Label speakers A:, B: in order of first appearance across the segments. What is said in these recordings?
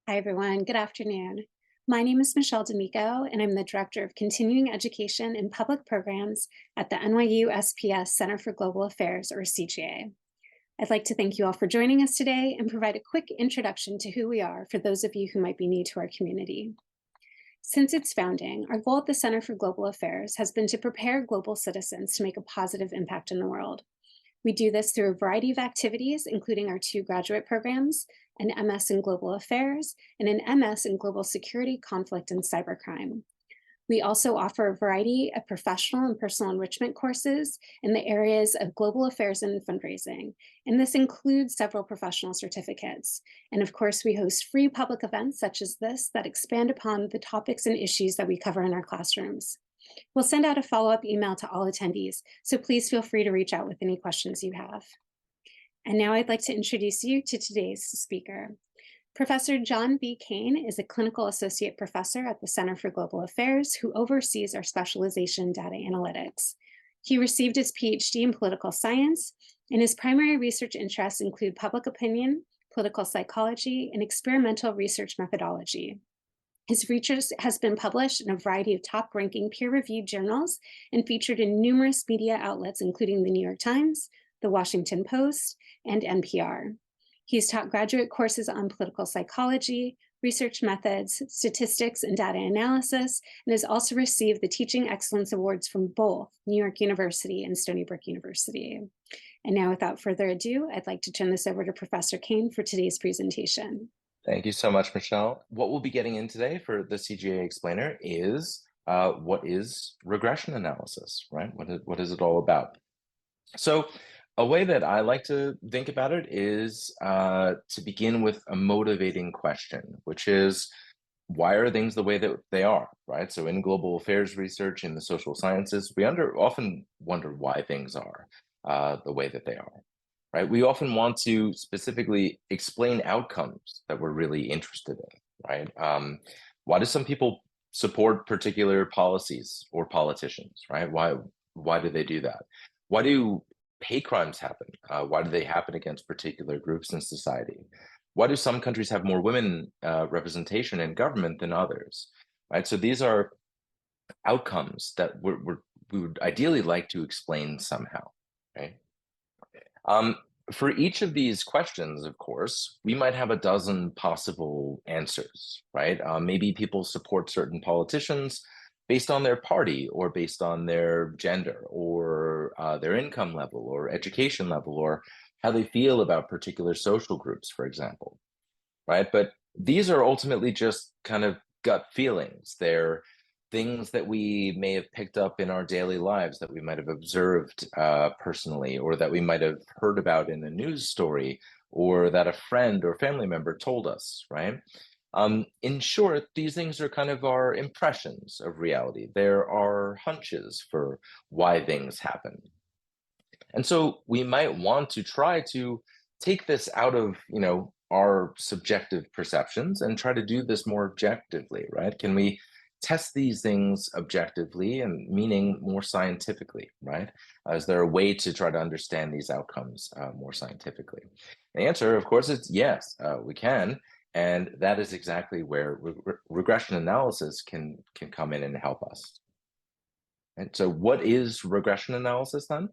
A: Hi, everyone. Good afternoon. My name is Michelle D'Amico, and I'm the Director of Continuing Education and Public Programs at the NYU SPS Center for Global Affairs, or CGA. I'd like to thank you all for joining us today and provide a quick introduction to who we are for those of you who might be new to our community. Since its founding, our goal at the Center for Global Affairs has been to prepare global citizens to make a positive impact in the world. We do this through a variety of activities, including our 2 graduate programs, an MS in Global Affairs and an MS in Global Security, Conflict, and Cybercrime. We also offer a variety of professional and personal enrichment courses in the areas of global affairs and fundraising, and this includes several professional certificates. And of course, we host free public events such as this that expand upon the topics and issues that we cover in our classrooms. We'll send out a follow-up email to all attendees, so please feel free to reach out with any questions you have. And now I'd like to introduce you to today's speaker. Professor John B. Kane is a clinical associate professor at the Center for Global Affairs who oversees our specialization in data analytics. He received his PhD in political science, and his primary research interests include public opinion, political psychology, and experimental research methodology. His research has been published in a variety of top-ranking peer-reviewed journals and featured in numerous media outlets, including the New York Times, the Washington Post, and NPR. He's taught graduate courses on political psychology, research methods, statistics, and data analysis, and has also received the Teaching Excellence Awards from both New York University and Stony Brook University. And now, without further ado, I'd like to turn this over to Professor Kane for today's presentation.
B: Thank you so much, Michelle. What we'll be getting in today for the CGA Explainer is what is regression analysis, right? What is it all about? So a way that I like to think about it is to begin with a motivating question, which is, why are things the way that they are, right? So in global affairs research, in the social sciences, we often wonder why things are the way that they are, right? We often want to specifically explain outcomes that we're really interested in, right? Why do some people support particular policies or politicians, right? Why do they do that? Why do hate crimes happen? Why do they happen against particular groups in society? Why do some countries have more women representation in government than others, right? So these are outcomes that we would ideally like to explain somehow, right? For each of these questions, of course, we might have a dozen possible answers, right? Maybe people support certain politicians based on their party or based on their gender or their income level or education level or how they feel about particular social groups, for example, right? But these are ultimately just kind of gut feelings. They're things that we may have picked up in our daily lives, that we might have observed personally, or that we might have heard about in a news story, or that a friend or family member told us, right? In short, these things are kind of our impressions of reality. There are hunches for why things happen. And so we might want to try to take this out of, our subjective perceptions and try to do this more objectively, right? Can we test these things objectively, and meaning more scientifically, right? Is there a way to try to understand these outcomes more scientifically? The answer, of course, is yes, we can. And that is exactly where regression analysis can come in and help us. And so what is regression analysis then?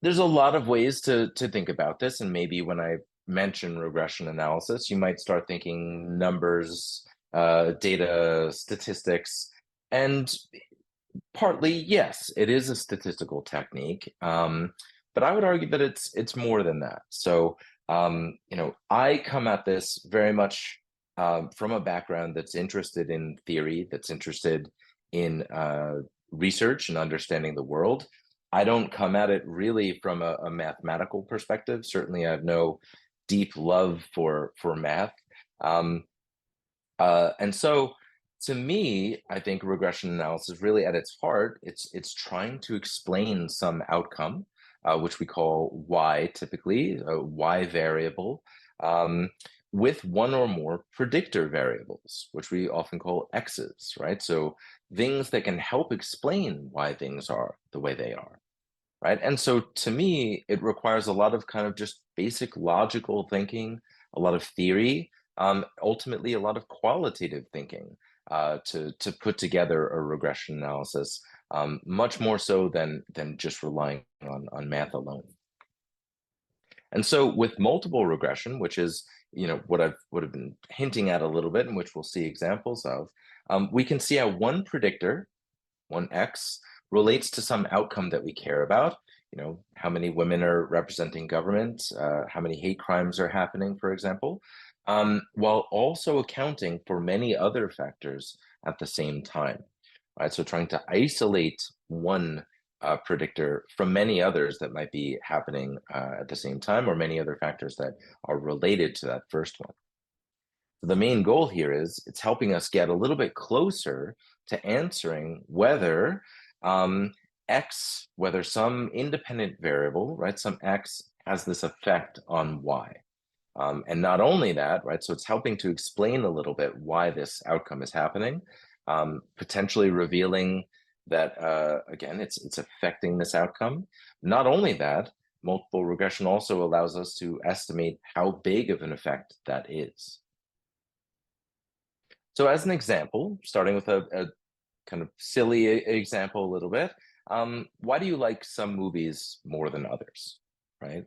B: There's a lot of ways to think about this. And maybe when I mention regression analysis, you might start thinking numbers, data, statistics, and partly, yes, it is a statistical technique. But I would argue that it's more than that. So I come at this very much from a background that's interested in theory, that's interested in research and understanding the world. I don't come at it really from a mathematical perspective. Certainly, I have no deep love for math. And so, to me, I think regression analysis really at its heart, it's trying to explain some outcome, which we call Y typically, a Y variable, with one or more predictor variables, which we often call X's, right? So things that can help explain why things are the way they are, right? And so to me, it requires a lot of kind of just basic logical thinking, a lot of theory, ultimately a lot of qualitative thinking to put together a regression analysis, much more so than just relying on math alone. And so with multiple regression, which is what I would have been hinting at a little bit, and which we'll see examples of, we can see how one predictor, one X, relates to some outcome that we care about. How many women are representing government, how many hate crimes are happening, for example, while also accounting for many other factors at the same time. Right, so trying to isolate one predictor from many others that might be happening at the same time, or many other factors that are related to that first one. So the main goal here is it's helping us get a little bit closer to answering whether whether some independent variable, right, some X has this effect on Y. And not only that, right, so it's helping to explain a little bit why this outcome is happening, potentially revealing that, again, it's affecting this outcome. Not only that, multiple regression also allows us to estimate how big of an effect that is. So as an example, starting with a kind of silly example a little bit, why do you like some movies more than others, right?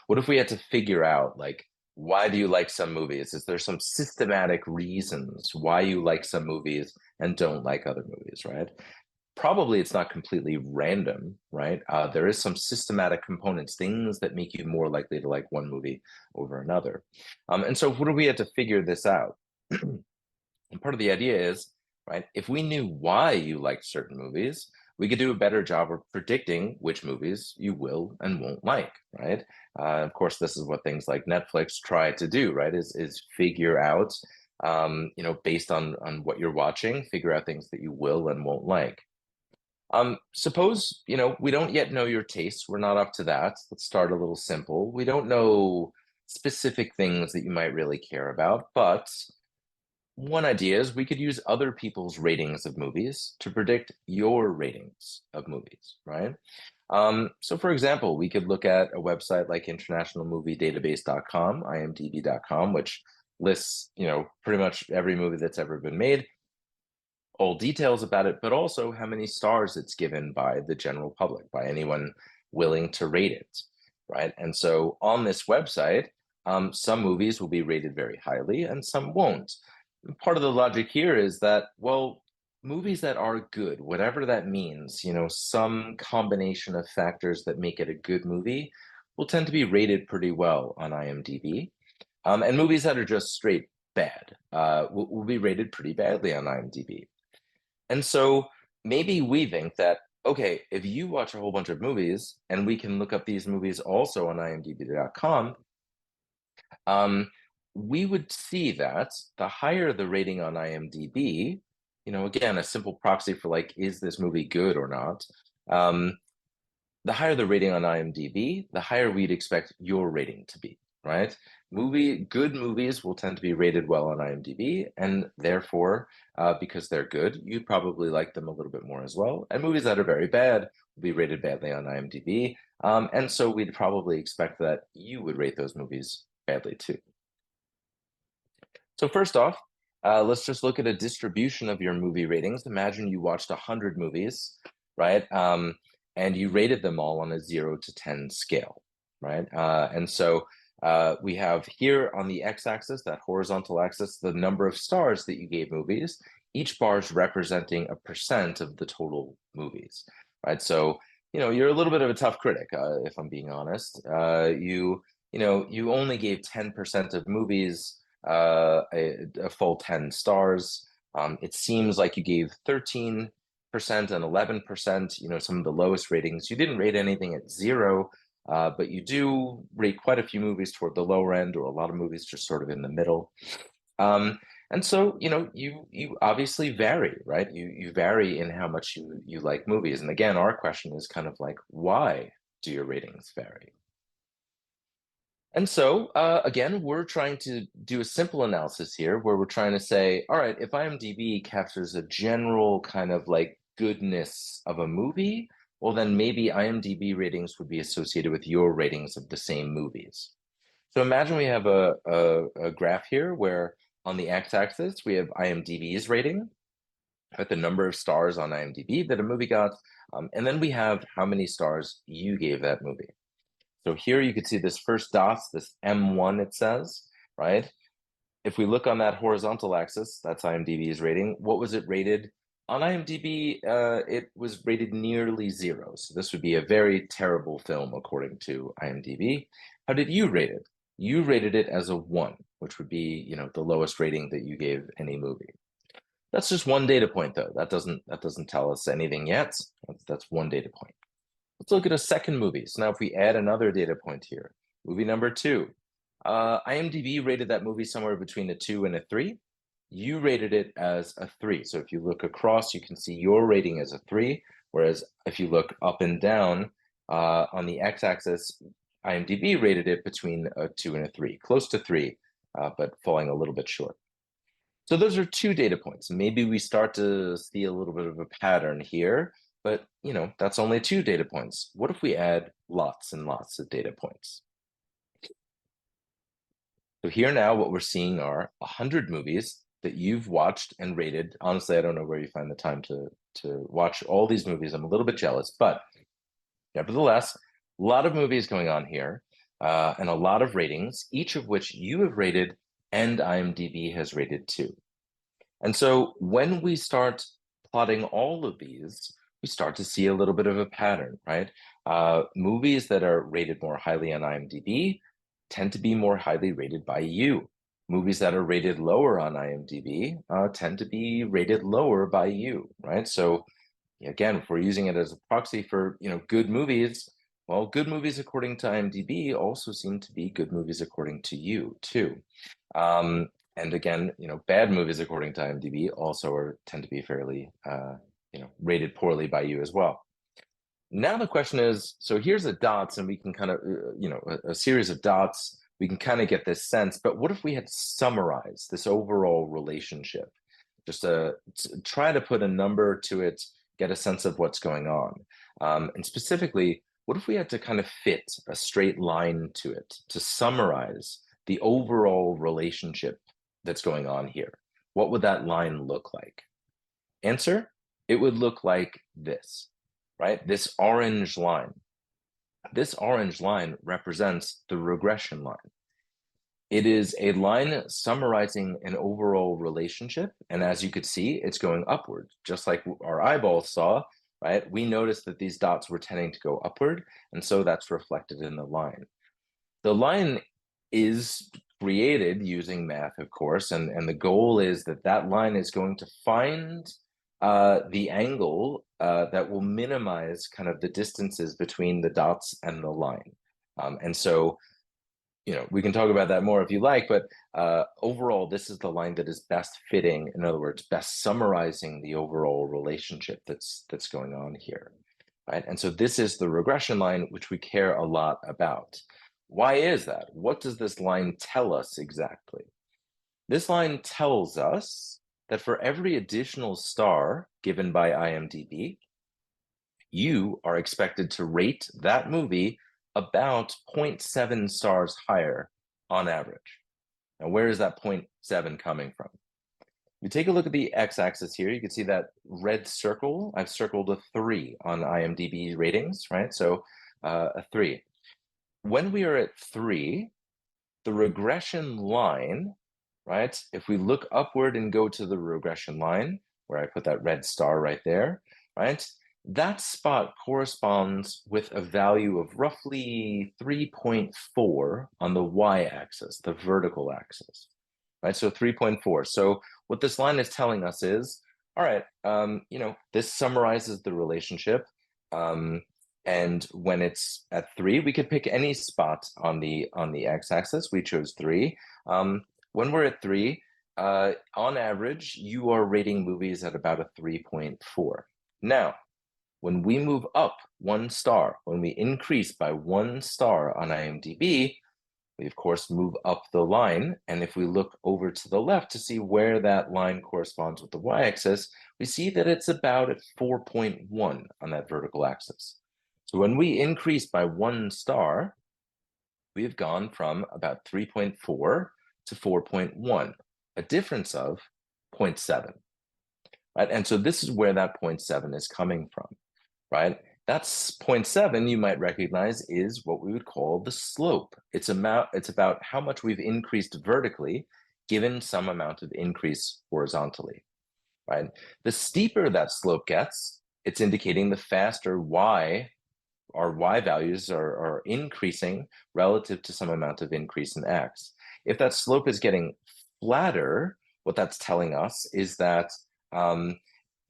B: What if we had to figure out, like, why do you like some movies? Is there some systematic reasons why you like some movies and don't like other movies, right? Probably it's not completely random, right? There is some systematic components, things that make you more likely to like one movie over another. And so what if we had to figure this out? And part of the idea is, right, if we knew why you liked certain movies, we could do a better job of predicting which movies you will and won't like, right? Of course, this is what things like Netflix try to do, right? Is figure out, based on what you're watching, figure out things that you will and won't like. Suppose, we don't yet know your tastes. We're not up to that. Let's start a little simple. We don't know specific things that you might really care about, but one idea is we could use other people's ratings of movies to predict your ratings of movies, right? So for example, we could look at a website like internationalmoviedatabase.com, imdb.com, which lists, pretty much every movie that's ever been made, all details about it, but also how many stars it's given by the general public, by anyone willing to rate it, right? And so on this website, some movies will be rated very highly and some won't. Part of the logic here is that, well, movies that are good, whatever that means, some combination of factors that make it a good movie will tend to be rated pretty well on IMDb. And movies that are just straight bad will be rated pretty badly on IMDb. And so maybe we think that, okay, if you watch a whole bunch of movies and we can look up these movies also on imdb.com, we would see that the higher the rating on IMDb, again, a simple proxy for like, is this movie good or not? The higher the rating on IMDb, the higher we'd expect your rating to be, right? Good movies will tend to be rated well on IMDb, and therefore, because they're good, you probably like them a little bit more as well. And movies that are very bad will be rated badly on IMDb, and so we'd probably expect that you would rate those movies badly too. So first off, let's just look at a distribution of your movie ratings. Imagine you watched 100 movies, right? And you rated them all on a 0 to 10 scale, right? And so we have here on the x-axis, that horizontal axis, the number of stars that you gave movies. Each bar is representing a percent of the total movies, right? So, you're a little bit of a tough critic, if I'm being honest. You only gave 10% of movies a full 10 stars. It seems like you gave 13% and 11%, some of the lowest ratings. You didn't rate anything at 0, but you do rate quite a few movies toward the lower end, or a lot of movies just sort of in the middle. And so, you obviously vary, right? You vary in how much you like movies. And again, our question is kind of like, why do your ratings vary? And so, again, we're trying to do a simple analysis here where we're trying to say, all right, if IMDb captures a general kind of like goodness of a movie, well, then maybe IMDb ratings would be associated with your ratings of the same movies. So imagine we have a graph here where on the x-axis we have IMDb's rating, right, the number of stars on IMDb that a movie got, and then we have how many stars you gave that movie. So here you can see this first dot, this M1 it says, right? If we look on that horizontal axis, that's IMDb's rating. What was it rated? On IMDb, it was rated nearly 0. So this would be a very terrible film according to IMDb. How did you rate it? You rated it as a 1, which would be, the lowest rating that you gave any movie. That's just one data point, though. That doesn't tell us anything yet. That's one data point. Let's look at a second movie. So now if we add another data point here, movie number 2. IMDb rated that movie somewhere between a 2 and a 3. You rated it as a 3. So if you look across, you can see your rating as a 3. Whereas if you look up and down on the x-axis, IMDb rated it between a 2 and a 3, close to 3, but falling a little bit short. So those are 2 data points. Maybe we start to see a little bit of a pattern here, but that's only 2 data points. What if we add lots and lots of data points? So here now, what we're seeing are 100 movies that you've watched and rated. Honestly, I don't know where you find the time to watch all these movies. I'm a little bit jealous, but nevertheless, a lot of movies going on here, and a lot of ratings, each of which you have rated and IMDb has rated too. And so when we start plotting all of these, we start to see a little bit of a pattern, right? Movies that are rated more highly on IMDb tend to be more highly rated by you. Movies that are rated lower on IMDb tend to be rated lower by you, right? So again, if we're using it as a proxy for good movies, well, good movies according to IMDb also seem to be good movies according to you too. And again, bad movies according to IMDb also tend to be fairly rated poorly by you as well. Now the question is, so here's the dots, and we can kind of, a series of dots, we can kind of get this sense, but what if we had summarized this overall relationship? Just to try to put a number to it, get a sense of what's going on. And specifically, what if we had to kind of fit a straight line to it to summarize the overall relationship that's going on here? What would that line look like? Answer, it would look like this. Right? This orange line. This orange line represents the regression line. It is a line summarizing an overall relationship. And as you could see, it's going upward, just like our eyeballs saw, right? We noticed that these dots were tending to go upward. And so that's reflected in the line. The line is created using math, of course, and the goal is that that line is going to find the angle that will minimize kind of the distances between the dots and the line. And so, we can talk about that more if you like, but overall, this is the line that is best fitting, in other words, best summarizing the overall relationship that's going on here, right? And so this is the regression line, which we care a lot about. Why is that? What does this line tell us exactly? This line tells us that for every additional star given by IMDb, you are expected to rate that movie about 0.7 stars higher on average. Now, where is that 0.7 coming from? If you take a look at the x-axis here, you can see that red circle. I've circled a 3 on IMDb ratings, right? So a 3. When we are at 3, the regression line, right? If we look upward and go to the regression line, where I put that red star right there, right? That spot corresponds with a value of roughly 3.4 on the y-axis, the vertical axis, right? So 3.4. So what this line is telling us is, all right, this summarizes the relationship. And when it's at 3, we could pick any spot on the x-axis. We chose 3. When we're at 3, on average, you are rating movies at about a 3.4. Now, when we move up 1 star, when we increase by 1 star on IMDb, we of course move up the line. And if we look over to the left to see where that line corresponds with the y-axis, we see that it's about at 4.1 on that vertical axis. So when we increase by 1 star, we have gone from about 3.4 to 4.1, a difference of 0.7, right? And so this is where that 0.7 is coming from, right? That's 0.7 you might recognize is what we would call the slope. It's about how much we've increased vertically given some amount of increase horizontally, right? The steeper that slope gets, it's indicating the faster our y values are increasing relative to some amount of increase in x. If that slope is getting flatter, what that's telling us is that um,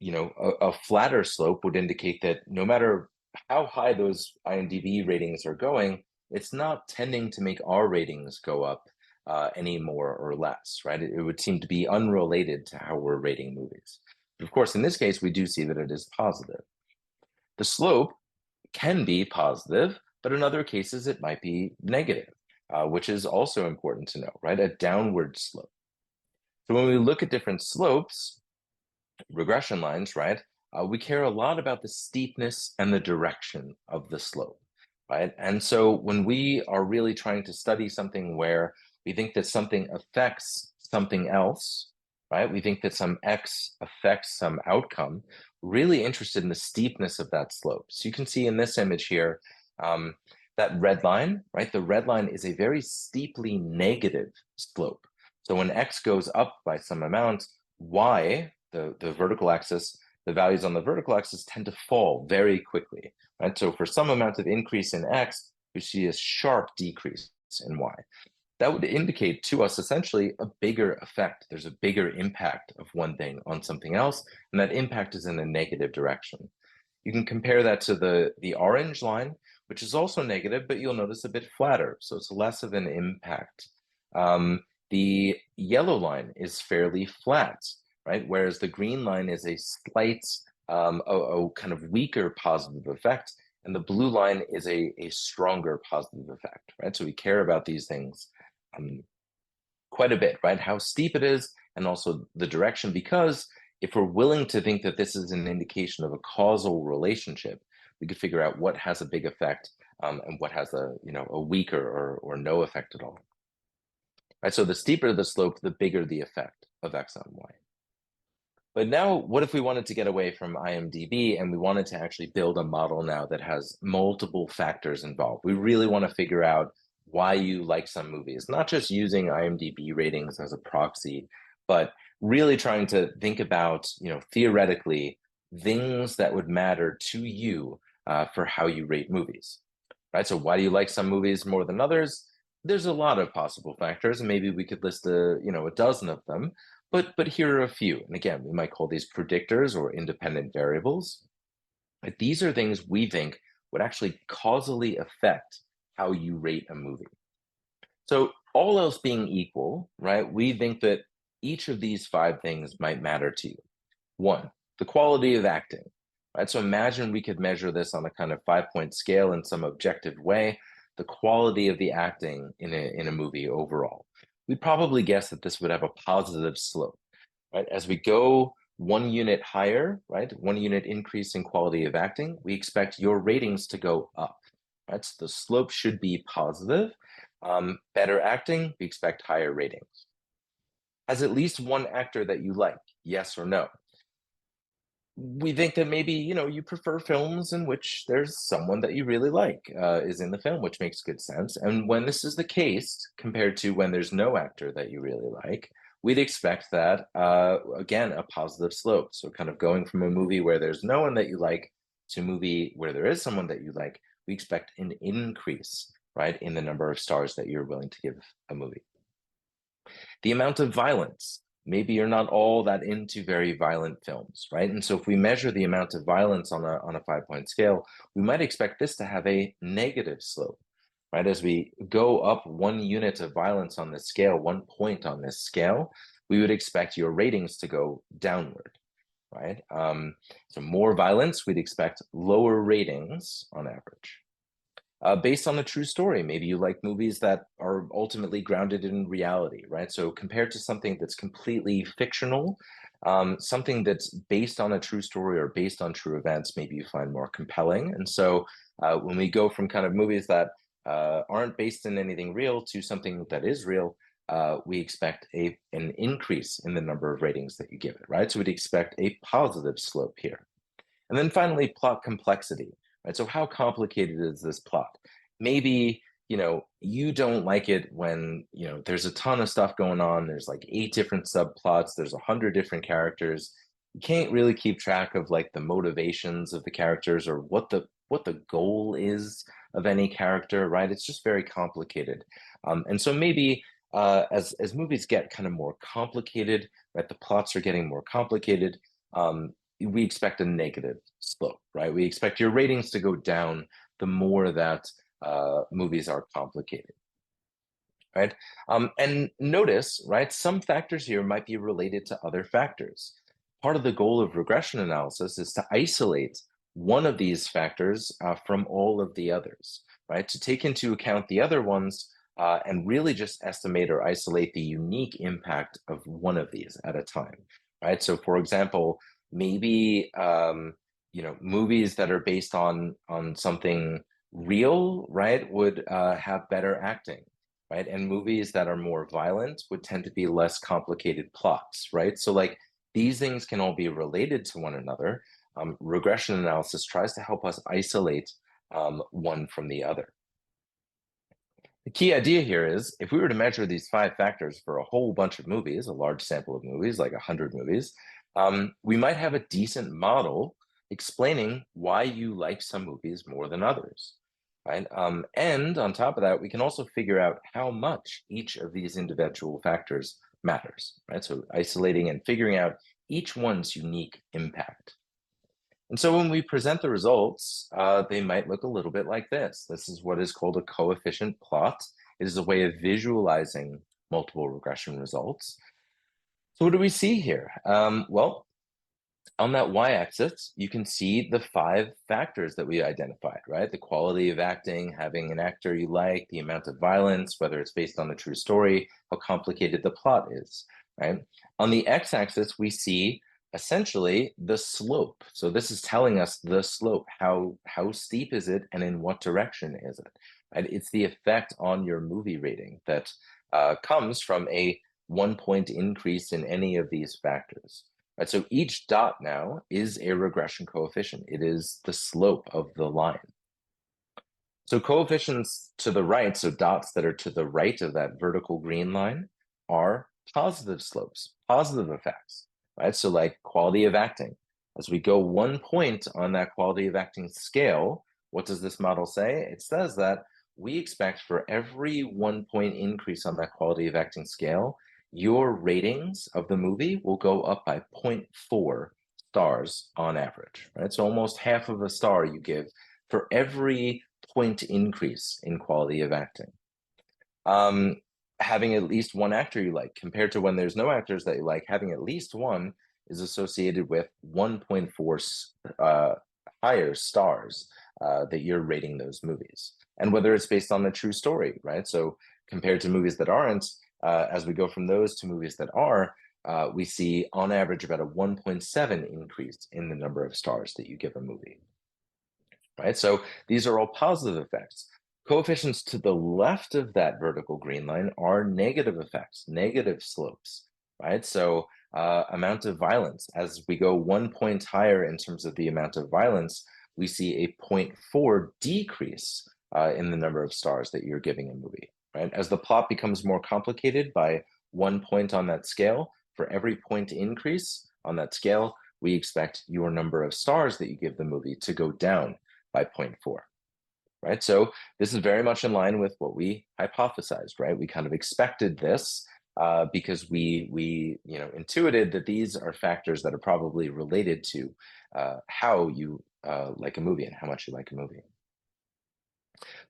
B: a flatter slope would indicate that no matter how high those IMDb ratings are going, it's not tending to make our ratings go up any more or less, right? It would seem to be unrelated to how we're rating movies. But of course, in this case, we do see that it is positive. The slope can be positive, but in other cases, it might be negative, which is also important to know, right? A downward slope. So when we look at different slopes, regression lines, right? We care a lot about the steepness and the direction of the slope, right? And so when we are really trying to study something where we think that something affects something else, right? We think that some X affects some outcome, really interested in the steepness of that slope. So you can see in this image here, that red line, right? The red line is a very steeply negative slope. So when X goes up by some amount, Y, the vertical axis, the values on the vertical axis tend to fall very quickly, right? So for some amount of increase in X, we see a sharp decrease in Y. That would indicate to us essentially a bigger effect. There's a bigger impact of one thing on something else, and that impact is in a negative direction. You can compare that to the orange line, which is also negative, but you'll notice a bit flatter, so it's less of an impact. The yellow line is fairly flat, right? Whereas the green line is a slight, a kind of weaker positive effect, and the blue line is a stronger positive effect, right? So we care about these things quite a bit, right? How steep it is, and also the direction, because if we're willing to think that this is an indication of a causal relationship, we could figure out what has a big effect and what has a weaker or no effect at all. Right, so the steeper the slope, the bigger the effect of X on Y. But now, what if we wanted to get away from IMDb and we wanted to actually build a model now that has multiple factors involved? We really want to figure out why you like some movies, not just using IMDb ratings as a proxy, but really trying to think about, theoretically, things that would matter to you for how you rate movies, right? So why do you like some movies more than others? There's a lot of possible factors, and maybe we could list a dozen of them. But here are a few. And again, we might call these predictors or independent variables. But these are things we think would actually causally affect how you rate a movie. So all else being equal, right, we think that each of these five things might matter to you. One, the quality of acting, right? So imagine we could measure this on a kind of 5-point scale in some objective way, the quality of the acting in a movie overall. We'd probably guess that this would have a positive slope, right? As we go 1 unit higher, right, 1 unit increase in quality of acting, we expect your ratings to go up, right? So the slope should be positive. Better acting, we expect higher ratings. Has at least one actor that you like, yes or no? We think that maybe you prefer films in which there's someone that you really like is in the film, which makes good sense. And when this is the case compared to when there's no actor that you really like, we'd expect that again, a positive slope. So kind of going from a movie where there's no one that you like to a movie where there is someone that you like, we expect an increase, right, in the number of stars that you're willing to give a movie. The amount of violence, maybe you're not all that into very violent films, right? And so if we measure the amount of violence on a 5-point scale, we might expect this to have a negative slope, right? As we go up 1 unit of violence on this scale, 1 point on this scale, we would expect your ratings to go downward, right? So more violence, we'd expect lower ratings on average. Based on a true story. Maybe you like movies that are ultimately grounded in reality, right? So compared to something that's completely fictional, something that's based on a true story or based on true events, maybe you find more compelling. And so when we go from kind of movies that aren't based in anything real to something that is real, we expect an increase in the number of ratings that you give it, right? So we'd expect a positive slope here. And then finally, plot complexity, right? So how complicated is this plot? Maybe, you don't like it when, there's a ton of stuff going on. There's like 8 different subplots. There's 100 different characters. You can't really keep track of like the motivations of the characters or what the goal is of any character, right? It's just very complicated. And so maybe as movies get kind of more complicated, right? The plots are getting more complicated. We expect a negative slope, right? We expect your ratings to go down the more that movies are complicated, right? And notice, right, some factors here might be related to other factors. Part of the goal of regression analysis is to isolate one of these factors from all of the others, right? To take into account the other ones and really just estimate or isolate the unique impact of one of these at a time, right? So, for example, maybe movies that are based on something real, right, would have better acting, right? And movies that are more violent would tend to be less complicated plots, right? So like these things can all be related to one another. Regression analysis tries to help us isolate one from the other. The key idea here is if we were to measure these 5 factors for a whole bunch of movies, a large sample of movies, like 100 movies, we might have a decent model explaining why you like some movies more than others, right? And on top of that, we can also figure out how much each of these individual factors matters, right? So isolating and figuring out each one's unique impact. And so when we present the results, they might look a little bit like this. This is what is called a coefficient plot. It is a way of visualizing multiple regression results. So what do we see here? Well, on that y-axis, you can see the 5 factors that we identified, right? The quality of acting, having an actor you like, the amount of violence, whether it's based on a true story, how complicated the plot is, right? On the x-axis, we see essentially the slope. So this is telling us the slope, how steep is it and in what direction is it, right? It's the effect on your movie rating that comes from a 1-point increase in any of these factors. Right, so each dot now is a regression coefficient. It is the slope of the line. So coefficients to the right, so dots that are to the right of that vertical green line, are positive slopes, positive effects, right? So like quality of acting. As we go 1 point on that quality of acting scale, what does this model say? It says that we expect for every 1-point increase on that quality of acting scale, your ratings of the movie will go up by 0.4 stars on average, right? So almost half of a star you give for every point increase in quality of acting. Having at least one actor you like, compared to when there's no actors that you like, having at least one is associated with 1.4 higher stars that you're rating those movies. And whether it's based on a true story, right? So compared to movies that aren't, as we go from those to movies that are, we see on average about a 1.7 increase in the number of stars that you give a movie, right? So these are all positive effects. Coefficients to the left of that vertical green line are negative effects, negative slopes, right? So amount of violence, as we go 1 point higher in terms of the amount of violence, we see a 0.4 decrease in the number of stars that you're giving a movie, right? As the plot becomes more complicated by 1 point on that scale, for every point increase on that scale, we expect your number of stars that you give the movie to go down by 0.4, right? So this is very much in line with what we hypothesized, right? We kind of expected this because we intuited that these are factors that are probably related to how you like a movie and how much you like a movie.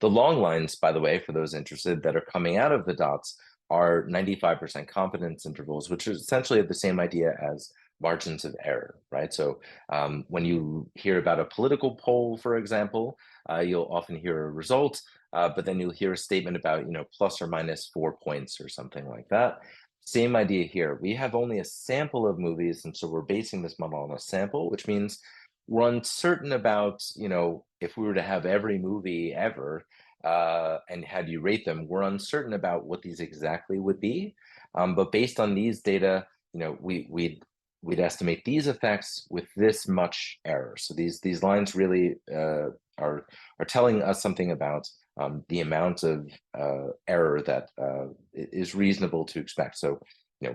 B: The long lines, by the way, for those interested, that are coming out of the dots are 95% confidence intervals, which is essentially the same idea as margins of error, right? So when you hear about a political poll, for example, you'll often hear a result, but then you'll hear a statement about, plus or minus 4 points or something like that. Same idea here. We have only a sample of movies, and so we're basing this model on a sample, which means we're uncertain about, if we were to have every movie ever, and had you rate them, we're uncertain about what these exactly would be. But based on these data, we'd estimate these effects with this much error. So these lines really are telling us something about the amount of error that is reasonable to expect. So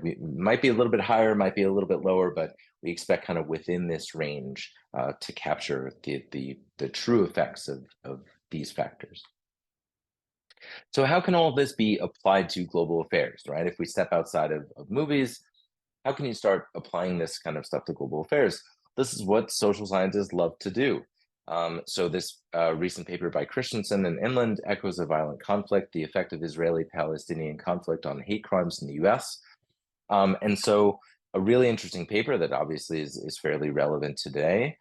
B: we might be a little bit higher, might be a little bit lower, but we expect kind of within this range to capture the true effects of these factors. So how can all this be applied to global affairs, right? If we step outside of movies, how can you start applying this kind of stuff to global affairs? This is what social scientists love to do. So this recent paper by Christensen and Inland, Echoes of Violent Conflict, the effect of Israeli-Palestinian conflict on hate crimes in the US. And so a really interesting paper that obviously is fairly relevant today,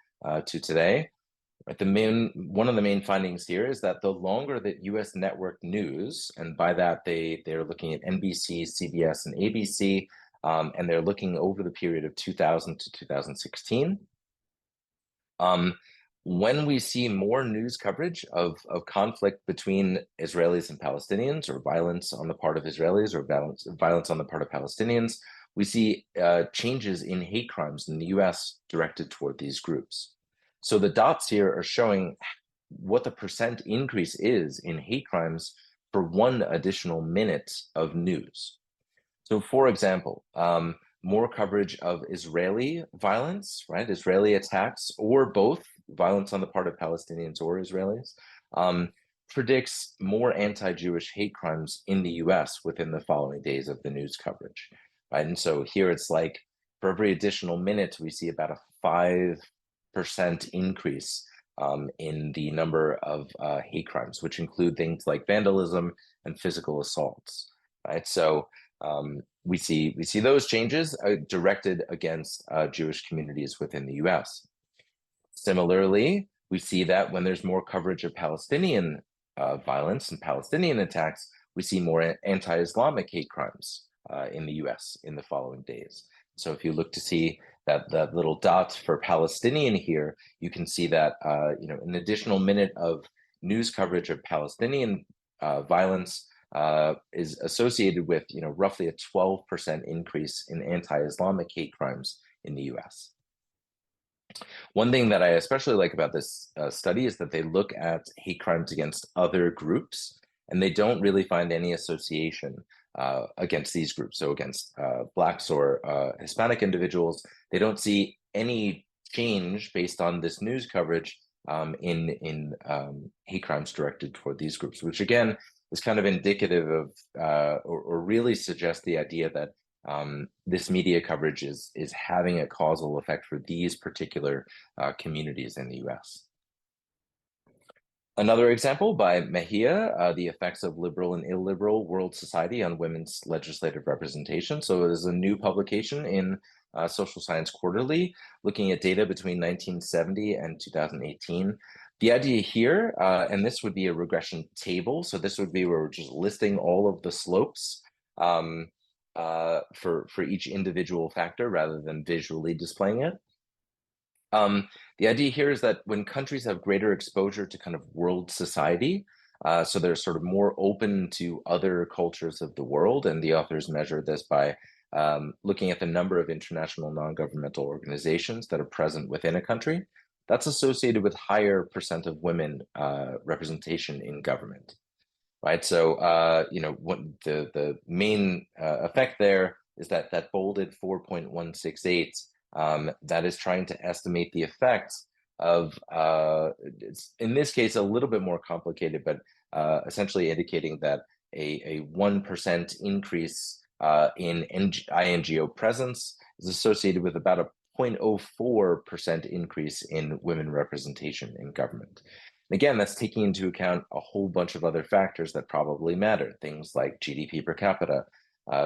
B: Right, one of the main findings here is that the longer that U.S. network news, and by that they're looking at NBC, CBS, and ABC, and they're looking over the period of 2000 to 2016. When we see more news coverage of conflict between Israelis and Palestinians, or violence on the part of Israelis, or violence on the part of Palestinians, we see changes in hate crimes in the U.S. directed toward these groups. So the dots here are showing what the percent increase is in hate crimes for one additional minute of news. So for example, more coverage of Israeli violence, right? Israeli attacks, or both violence on the part of Palestinians or Israelis, predicts more anti-Jewish hate crimes in the US within the following days of the news coverage, right? And so here it's like for every additional minute, we see about a 5% increase in the number of hate crimes, which include things like vandalism and physical assaults, right? So we see those changes directed against Jewish communities within the U.S. Similarly, we see that when there's more coverage of Palestinian violence and Palestinian attacks, we see more anti-Islamic hate crimes in the U.S. in the following days. So if you look to see that little dot for Palestinian here, you can see that an additional minute of news coverage of Palestinian violence is associated with roughly a 12% increase in anti-Islamic hate crimes in the U.S. One thing that I especially like about this study is that they look at hate crimes against other groups, and they don't really find any association against these groups. So against Blacks or Hispanic individuals, they don't see any change based on this news coverage in hate crimes directed toward these groups, which again is kind of indicative of or really suggests the idea that this media coverage is having a causal effect for these particular communities in the US. Another example by Mejia, the effects of liberal and illiberal world society on women's legislative representation. So it is a new publication in Social Science Quarterly, looking at data between 1970 and 2018. The idea here, and this would be a regression table, so this would be where we're just listing all of the slopes for each individual factor rather than visually displaying it. The idea here is that when countries have greater exposure to kind of world society, so they're sort of more open to other cultures of the world, and the authors measure this by looking at the number of international non-governmental organizations that are present within a country, that's associated with higher percent of women representation in government, right? So, what the main effect there is that bolded 4.168 that is trying to estimate the effects of, in this case, a little bit more complicated, but essentially indicating that a 1% increase in INGO presence is associated with about a 0.04% increase in women representation in government. And again, that's taking into account a whole bunch of other factors that probably matter, things like GDP per capita,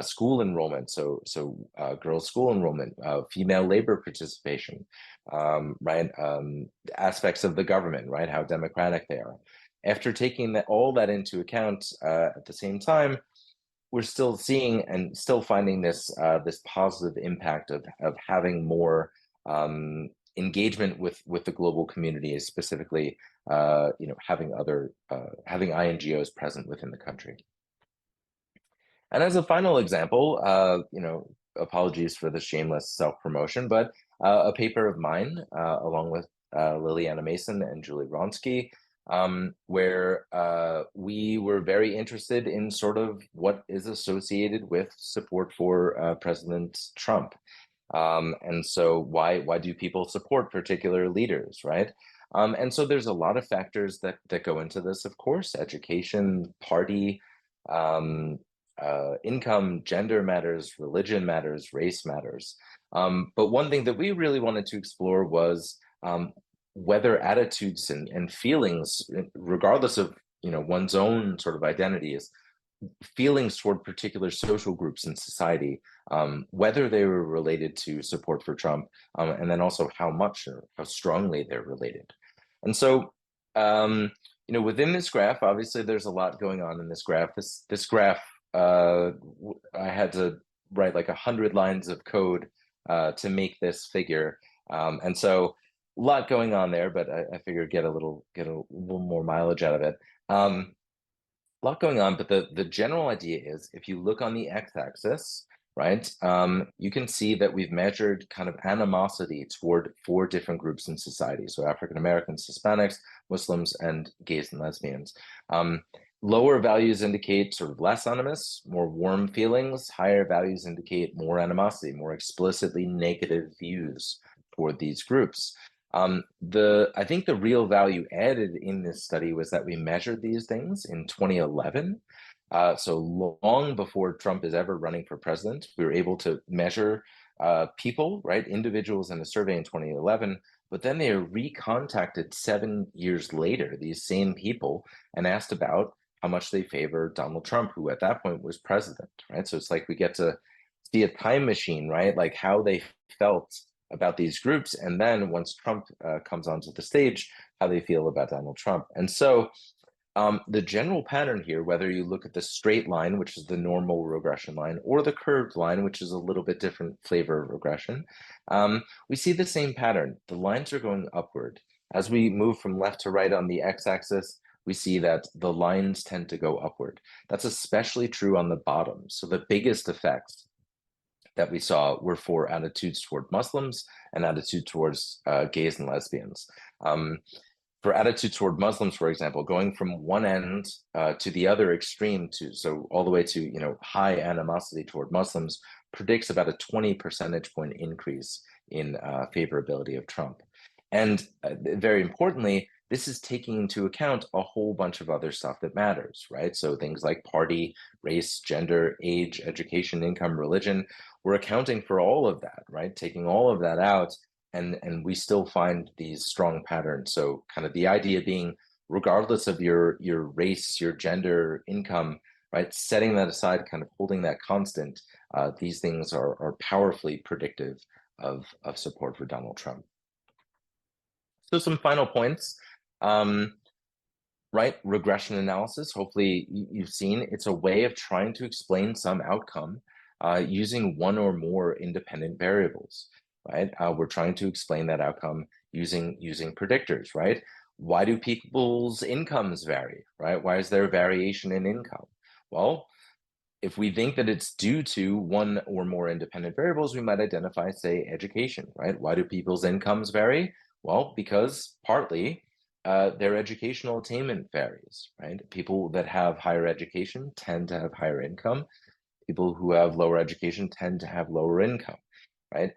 B: school enrollment, so girls' school enrollment, female labor participation, right? Aspects of the government, right? How democratic they are. After taking all that into account, at the same time, we're still seeing and still finding this positive impact of having more engagement with the global community is specifically having having INGOs present within the country. And as a final example, apologies for the shameless self-promotion, but a paper of mine, along with Liliana Mason and Julie Ronsky, where we were very interested in sort of what is associated with support for President Trump. And so why do people support particular leaders, right? And so there's a lot of factors that go into this, of course: education, party, um, income, gender matters, religion matters, race matters. But one thing that we really wanted to explore was whether attitudes and feelings, regardless of one's own sort of identity, is feelings toward particular social groups in society, whether they were related to support for Trump, and then also how much or how strongly they're related. And so, within this graph, obviously, there's a lot going on in this graph. This graph, I had to write like 100 lines of code to make this figure, and so a lot going on there. But I figured get a little more mileage out of it. A lot going on, but the general idea is, if you look on the x-axis, right, you can see that we've measured kind of animosity toward 4 different groups in society. So African Americans, Hispanics, Muslims, and gays and lesbians. Lower values indicate sort of less animus, more warm feelings. Higher values indicate more animosity, more explicitly negative views toward these groups. I think the real value added in this study was that we measured these things in 2011. So long before Trump is ever running for president, we were able to measure people, right, individuals in a survey in 2011, but then they are recontacted 7 years later, these same people, and asked about how much they favor Donald Trump, who at that point was president, right? So it's like we get to see a time machine, right? Like how they felt about these groups, and then once Trump comes onto the stage, how they feel about Donald Trump. And so the general pattern here, whether you look at the straight line, which is the normal regression line, or the curved line, which is a little bit different flavor of regression, we see the same pattern. The lines are going upward. As we move from left to right on the x-axis, we see that the lines tend to go upward. That's especially true on the bottom. So the biggest effects that we saw were for attitudes toward Muslims and attitude towards gays and lesbians. For attitude toward Muslims, for example, going from one end to the other extreme, so all the way to high animosity toward Muslims, predicts about a 20 percentage point increase in favorability of Trump. And very importantly, this is taking into account a whole bunch of other stuff that matters, right? So things like party, race, gender, age, education, income, religion. We're accounting for all of that, right? Taking all of that out, and we still find these strong patterns. So kind of the idea being, regardless of your race, your gender, income, right, setting that aside, kind of holding that constant, these things are powerfully predictive of support for Donald Trump. So some final points, right? Regression analysis, hopefully you've seen, it's a way of trying to explain some outcome using one or more independent variables, right? We're trying to explain that outcome using predictors, right? Why do people's incomes vary, right? Why is there variation in income? Well, if we think that it's due to one or more independent variables, we might identify, say, education, right? Why do people's incomes vary? Well, because partly their educational attainment varies, right? People that have higher education tend to have higher income. People who have lower education tend to have lower income, right?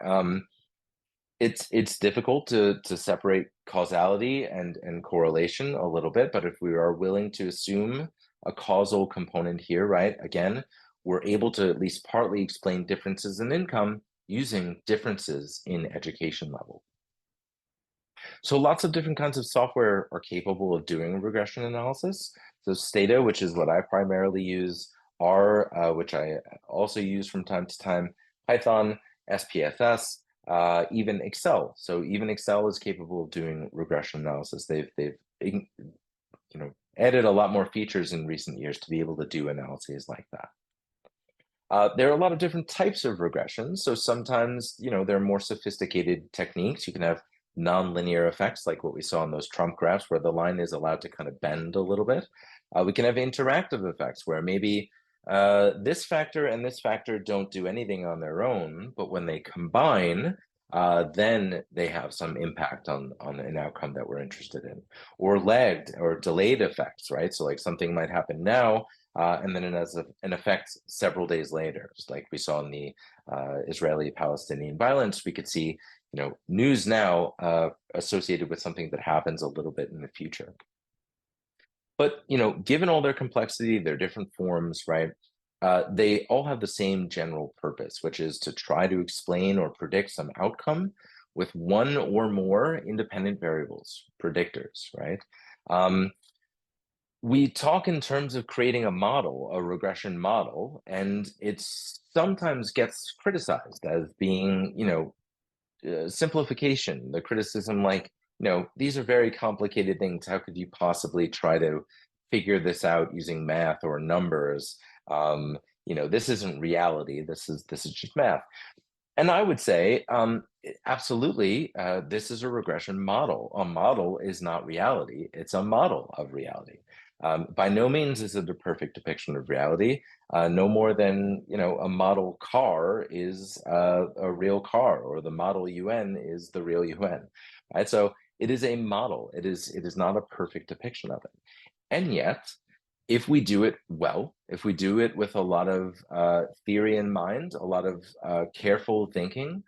B: It's difficult to separate causality and correlation a little bit, but if we are willing to assume a causal component here, right? Again, we're able to at least partly explain differences in income using differences in education level. So lots of different kinds of software are capable of doing regression analysis. So Stata, which is what I primarily use, R, which I also use from time to time, Python, SPSS, even Excel. So even Excel is capable of doing regression analysis. They've added a lot more features in recent years to be able to do analyses like that. There are a lot of different types of regressions. So sometimes, there are more sophisticated techniques. You can have nonlinear effects like what we saw in those Trump graphs where the line is allowed to kind of bend a little bit. We can have interactive effects where maybe this factor and this factor don't do anything on their own, but when they combine, then they have some impact on an outcome that we're interested in. Or lagged or delayed effects, right? So like something might happen now, and then it has an effect several days later. Just like we saw in the Israeli-Palestinian violence, we could see, news now associated with something that happens a little bit in the future. But given all their complexity, their different forms, right? They all have the same general purpose, which is to try to explain or predict some outcome with one or more independent variables, predictors, right? We talk in terms of creating a model, a regression model, and it sometimes gets criticized as being, simplification. The criticism, like, these are very complicated things. How could you possibly try to figure this out using math or numbers? This isn't reality. This is just math. And I would say, absolutely, this is a regression model. A model is not reality. It's a model of reality. By no means is it a perfect depiction of reality. No more than, a model car is a real car, or the model UN is the real UN, right? So it is a model. It is not a perfect depiction of it. And yet, if we do it well, if we do it with a lot of theory in mind, a lot of careful thinking,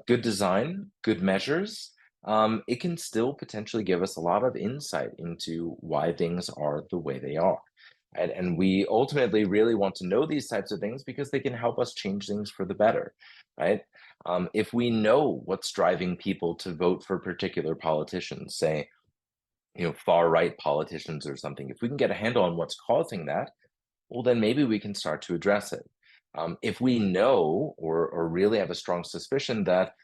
B: good design, good measures, it can still potentially give us a lot of insight into why things are the way they are. And we ultimately really want to know these types of things because they can help us change things for the better, right? If we know what's driving people to vote for particular politicians, say, far right politicians or something, if we can get a handle on what's causing that, well, then maybe we can start to address it. If we know or really have a strong suspicion that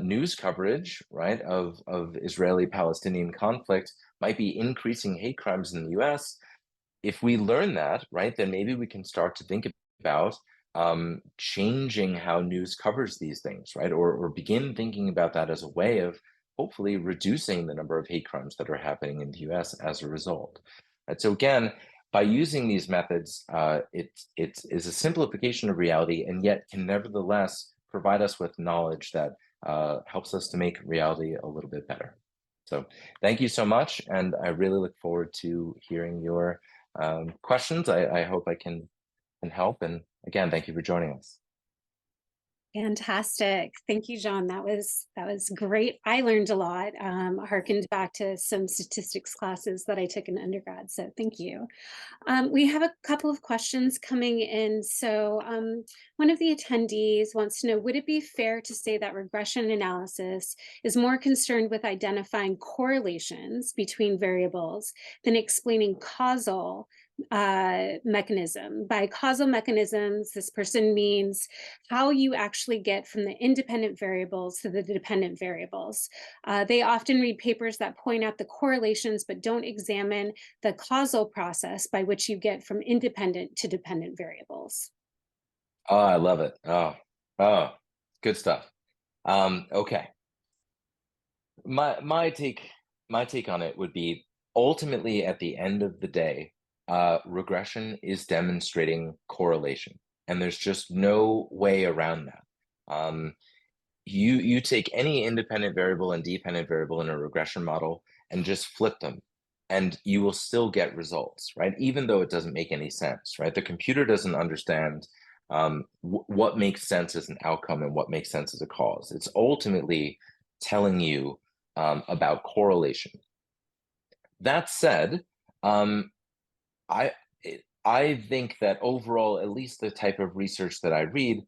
B: news coverage, right, of Israeli-Palestinian conflict might be increasing hate crimes in the US, if we learn that, right, then maybe we can start to think about changing how news covers these things, right, or begin thinking about that as a way of hopefully reducing the number of hate crimes that are happening in the US as a result. And so again, by using these methods, it is a simplification of reality and yet can nevertheless provide us with knowledge that helps us to make reality a little bit better. So thank you so much, and I really look forward to hearing your questions. I hope I can help, and again, thank you for joining us.
A: Fantastic. Thank you, John. That was great. I learned a lot. Harkened back to some statistics classes that I took in undergrad. So thank you. We have a couple of questions coming in. So one of the attendees wants to know, would it be fair to say that regression analysis is more concerned with identifying correlations between variables than explaining causal mechanism? By causal mechanisms, this person means how you actually get from the independent variables to the dependent variables. They often read papers that point out the correlations but don't examine the causal process by which you get from independent to dependent variables.
B: Oh, I love it. Oh, good stuff. Okay. My take on it would be, ultimately at the end of the day, regression is demonstrating correlation, and there's just no way around that. You take any independent variable and dependent variable in a regression model and just flip them, and you will still get results, right? Even though it doesn't make any sense, right? The computer doesn't understand what makes sense as an outcome and what makes sense as a cause. It's ultimately telling you about correlation. That said, I I think that overall, at least the type of research that I read,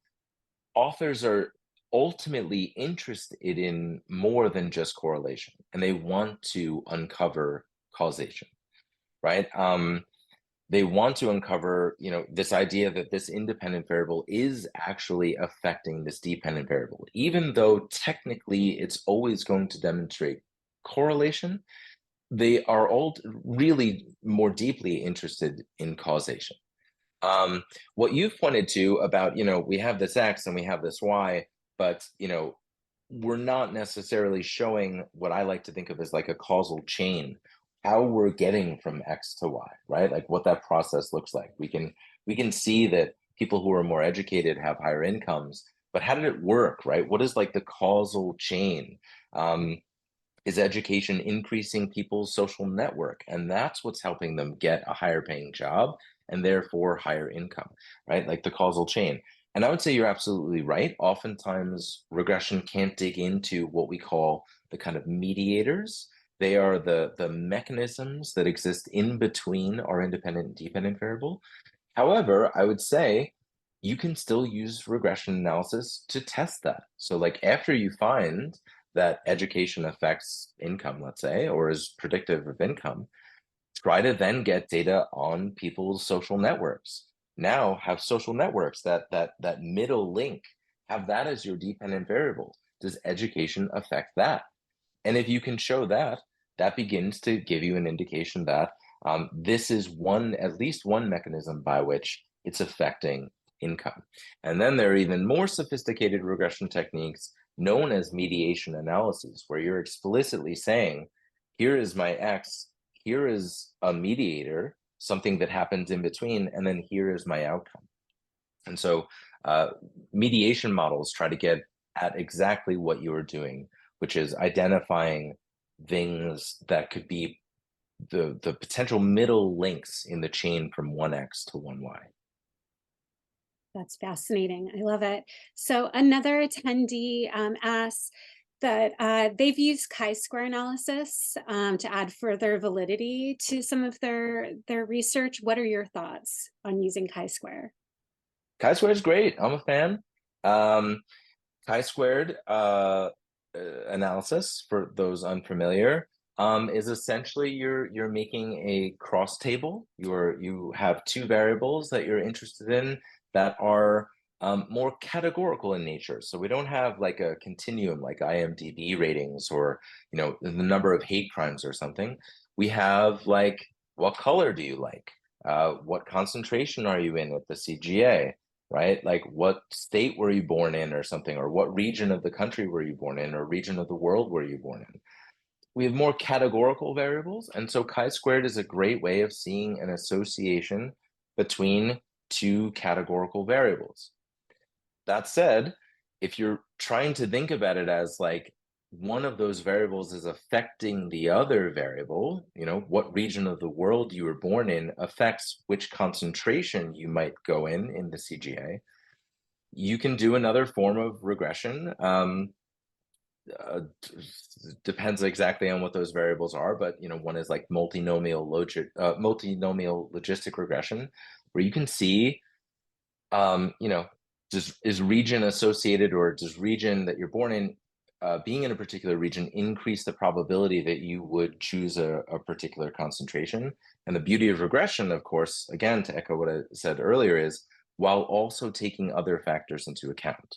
B: authors are ultimately interested in more than just correlation, and they want to uncover causation, right? They want to uncover, this idea that this independent variable is actually affecting this dependent variable, even though technically it's always going to demonstrate correlation. They are all really more deeply interested in causation. What you've pointed to about, we have this X and we have this Y, but, we're not necessarily showing what I like to think of as like a causal chain, how we're getting from X to Y, right? Like what that process looks like. We can see that people who are more educated have higher incomes, but how did it work, right? What is like the causal chain? Um, is education increasing people's social network? And that's what's helping them get a higher paying job and therefore higher income, right? Like the causal chain. And I would say you're absolutely right. Oftentimes, regression can't dig into what we call the kind of mediators. They are the mechanisms that exist in between our independent and dependent variable. However, I would say you can still use regression analysis to test that. So, like after you find that education affects income, let's say, or is predictive of income, try to then get data on people's social networks. Now have social networks, that middle link, have that as your dependent variable. Does education affect that? And if you can show that, that begins to give you an indication that this is at least one mechanism by which it's affecting income. And then there are even more sophisticated regression techniques known as mediation analyses, where you're explicitly saying, here is my X, here is a mediator, something that happens in between, and then here is my outcome. And so uh, mediation models try to get at exactly what you are doing, which is identifying things that could be the potential middle links in the chain from one X to one Y.
A: That's fascinating. I love it. So another attendee asks that they've used chi-square analysis to add further validity to some of their research. What are your thoughts on using chi-square?
B: Chi-square is great. I'm a fan. Um, Chi-squared analysis, for those unfamiliar, is essentially you're making a cross table. You have two variables that you're interested in that are more categorical in nature. So we don't have like a continuum like IMDb ratings or the number of hate crimes or something. We have like, what color do you like? What concentration are you in at the CGA? Right? Like what state were you born in or something, or what region of the country were you born in, or region of the world were you born in? We have more categorical variables. And so chi-squared is a great way of seeing an association between two categorical variables. That said, if you're trying to think about it as like one of those variables is affecting the other variable, what region of the world you were born in affects which concentration you might go in the CGA. You can do another form of regression. Uh, Depends exactly on what those variables are, but one is like multinomial logistic regression, where you can see, is region associated, or does region that you're born in, being in a particular region, increase the probability that you would choose a particular concentration? And the beauty of regression, of course, again, to echo what I said earlier, is while also taking other factors into account.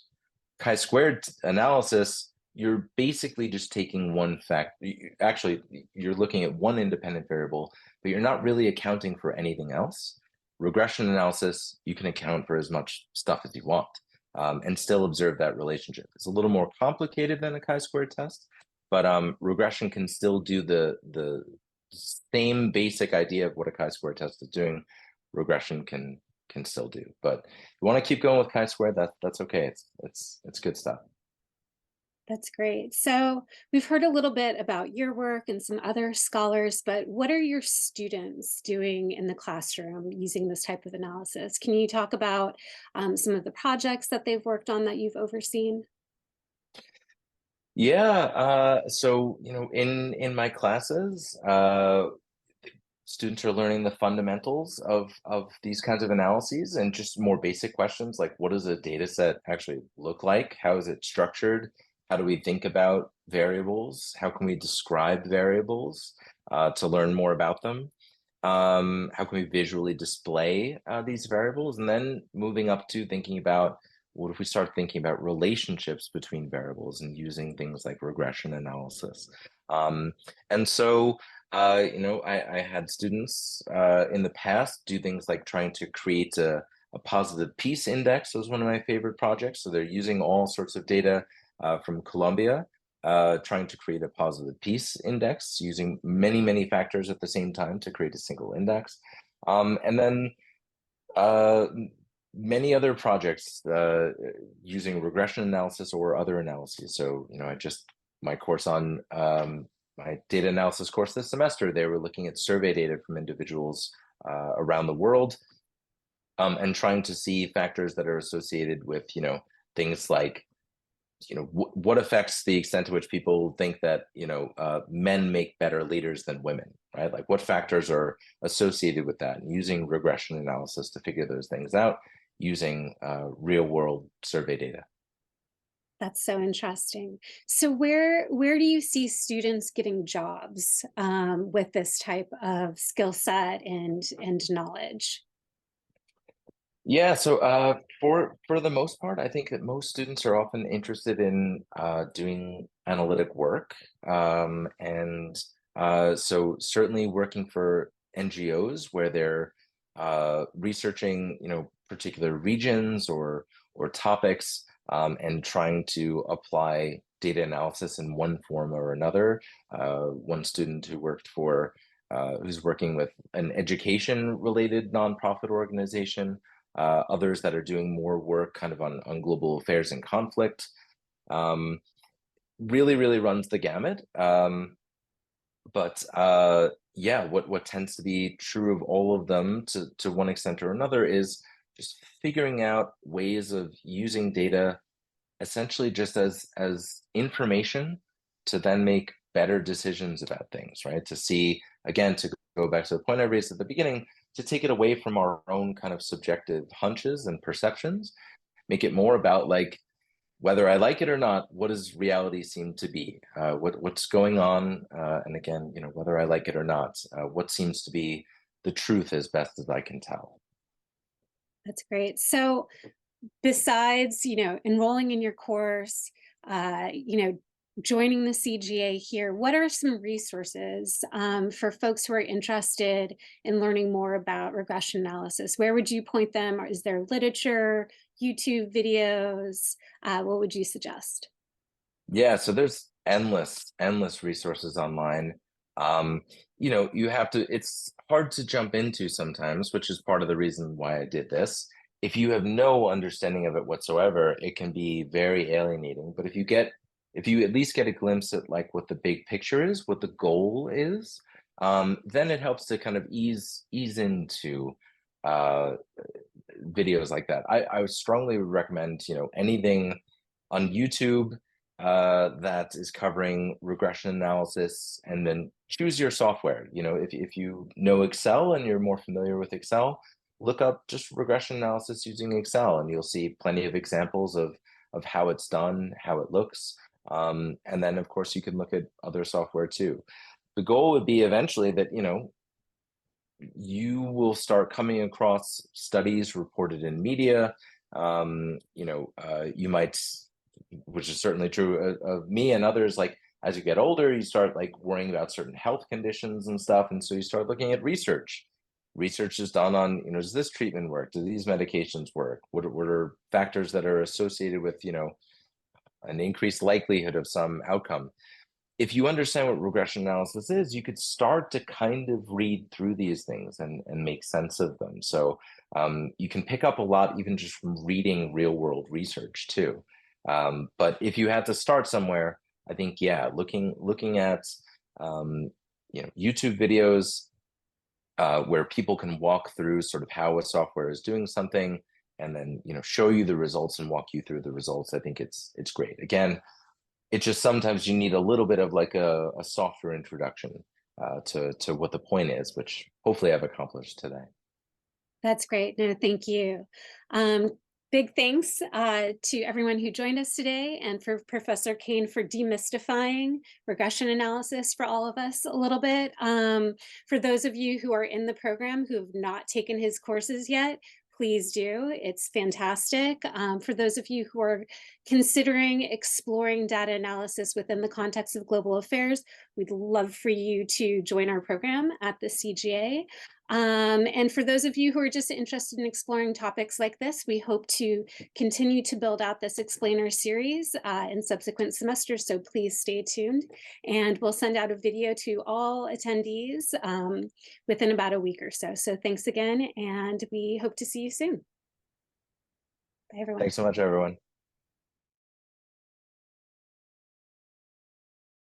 B: Chi-squared analysis, you're basically just taking one fact. Actually, you're looking at one independent variable, but you're not really accounting for anything else. Regression analysis, you can account for as much stuff as you want, and still observe that relationship. It's a little more complicated than a chi-square test, but regression can still do the same basic idea of what a chi-square test is doing. Regression can still do. But if you want to keep going with chi-square, that's okay. It's good stuff.
A: That's great. So we've heard a little bit about your work and some other scholars, but what are your students doing in the classroom using this type of analysis? Can you talk about some of the projects that they've worked on that you've overseen?
B: Yeah. So in my classes, students are learning the fundamentals of these kinds of analyses, and just more basic questions like, what does a data set actually look like? How is it structured? How do we think about variables? How can we describe variables to learn more about them? How can we visually display these variables? And then moving up to thinking about, what if we start thinking about relationships between variables and using things like regression analysis? Um, and so I had students in the past do things like trying to create a positive peace index. Was one of my favorite projects. So they're using all sorts of data from Colombia, trying to create a positive peace index using many, many factors at the same time to create a single index. And then uh, many other projects using regression analysis or other analyses. So, I just, my course on my data analysis course this semester, they were looking at survey data from individuals around the world, and trying to see factors that are associated with, things like, what affects the extent to which people think that, men make better leaders than women, right? Like what factors are associated with that, and using regression analysis to figure those things out using real world survey data.
A: That's so interesting. So where do you see students getting jobs with this type of skill set and knowledge?
B: Yeah, so for the most part, I think that most students are often interested in doing analytic work, and so certainly working for NGOs where they're researching, particular regions or topics, and trying to apply data analysis in one form or another. One student who worked for who's working with an education-related nonprofit organization, others that are doing more work kind of on global affairs and conflict. Um, really, really runs the gamut. But yeah, what tends to be true of all of them to one extent or another is just figuring out ways of using data essentially just as information to then make better decisions about things, right? To see, again, to go back to the point I raised at the beginning, to take it away from our own kind of subjective hunches and perceptions, make it more about like whether I like it or not, what does reality seem to be? What's going on? And again, whether I like it or not, what seems to be the truth as best as I can tell.
A: That's great. So besides, enrolling in your course, joining the CGA here, what are some resources for folks who are interested in learning more about regression analysis? Where would you point them? Or is there literature, YouTube videos? What would you suggest?
B: Yeah, so there's endless resources online. Um, you have to, it's hard to jump into sometimes, which is part of the reason why I did this. If you have no understanding of it whatsoever, it can be very alienating. But if you at least get a glimpse at like what the big picture is, what the goal is, then it helps to kind of ease into uh, videos like that. I would strongly recommend, anything on YouTube that is covering regression analysis, and then choose your software. If you know Excel and you're more familiar with Excel, look up just regression analysis using Excel, and you'll see plenty of examples of how it's done, how it looks. And then, of course, you can look at other software too. The goal would be eventually that, you will start coming across studies reported in media. You might, which is certainly true of me and others, like as you get older, you start like worrying about certain health conditions and stuff. And so you start looking at research. Research is done on, does this treatment work? Do these medications work? What are factors that are associated with, an increased likelihood of some outcome? If you understand what regression analysis is, you could start to kind of read through these things and make sense of them. So you can pick up a lot even just from reading real world research too. But if you had to start somewhere, I think, yeah, looking at YouTube videos where people can walk through sort of how a software is doing something, and then show you the results and walk you through the results. I think it's great. Again, it's just sometimes you need a little bit of like a softer introduction to what the point is, which hopefully I've accomplished today.
A: That's great. No, thank you. Um, Big thanks to everyone who joined us today, and for Professor Kane for demystifying regression analysis for all of us a little bit. For those of you who are in the program who have not taken his courses yet, please do. It's fantastic. For those of you who are considering exploring data analysis within the context of global affairs, we'd love for you to join our program at the CGA. And for those of you who are just interested in exploring topics like this, we hope to continue to build out this explainer series in subsequent semesters, so please stay tuned. And we'll send out a video to all attendees within about a week or so. So thanks again, and we hope to see you soon. Bye, everyone.
B: Thanks so much, everyone.